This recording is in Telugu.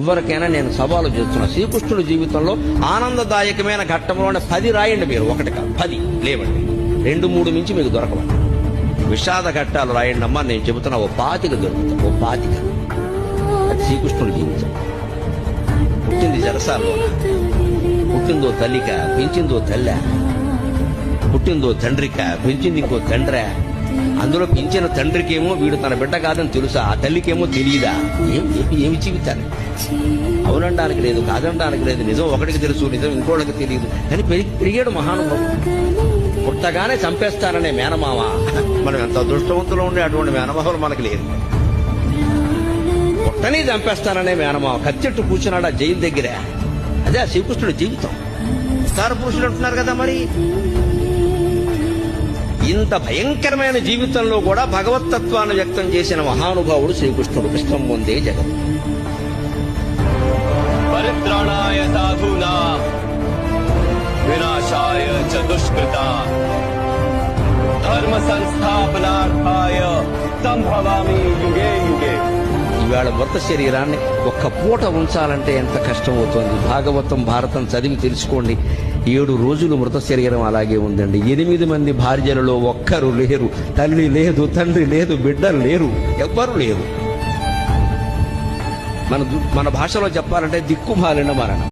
ఎవరికైనా నేను సవాలు చేస్తున్నా, శ్రీకృష్ణుడి జీవితంలో ఆనందదాయకమైన ఘట్టంలోనే 10 రాయండి. మీరు ఒకటి కాదు 10 లేవండి, 2-3 మించి మీకు దొరకవండి. విషాద ఘట్టాలు రాయండి అమ్మా, నేను చెబుతున్నా ఓ 25 దొరుకుతా, ఓ 25. అది శ్రీకృష్ణుడి జీవితం. పుట్టింది జరసాల్లోన, పుట్టిందో తల్లిక, పెంచిందో తల్లి, పుట్టిందో తండ్రిక, పెంచింది ఇంకో తండ్రి. అందులో పెంచిన తండ్రికేమో వీడు తన బిడ్డ కాదని తెలుసా, ఆ తల్లికేమో తెలియదా? ఏమి జీవితాన్ని అవునడానికి లేదు, కాదనడానికి లేదు. నిజం ఒకటికి తెలుసు, నిజం ఇంకోటికి తెలియదు. కానీ పెరిగాడు మహానుభావుడు. పుట్టగానే చంపేస్తారనే మేనమామ. మనం ఎంత అదృష్టవంతులు ఉండే అటువంటి మేనమామలు మనకి లేదు. పుట్టని చంపేస్తారనే మేనమామ కత్తెట్టు కూర్చున్నాడు ఆ జైలు దగ్గర. అదే ఆ శ్రీకృష్ణుడి జీవితం. సార పురుషుడు అంటున్నారు కదా, మరి ఇంత భయంకరమైన జీవితంలో కూడా భగవత్తత్వాన్ని వ్యక్తం చేసిన మహానుభావుడు శ్రీకృష్ణుడు. కృష్ణం వందే జగత్. పరిత్రాణాయ సాధూనాం వినాశాయ చ దుష్కృతాం ధర్మ సంస్థాపనార్థాయ సంభవామి యుగే యుగే. ఇవాళ మృత శరీరాన్ని ఒక్క పూట ఉంచాలంటే ఎంత కష్టమవుతోంది. భాగవతం భారతం చదివి తెలుసుకోండి. 7 రోజులు మృత శరీరం అలాగే ఉందండి. 8 మంది భార్యలలో ఒక్కరు లేరు, తల్లి లేదు, తండ్రి లేదు, బిడ్డలు లేరు, ఎవ్వరు లేరు. మన భాషలో చెప్పాలంటే దిక్కుమాలిన మరణం.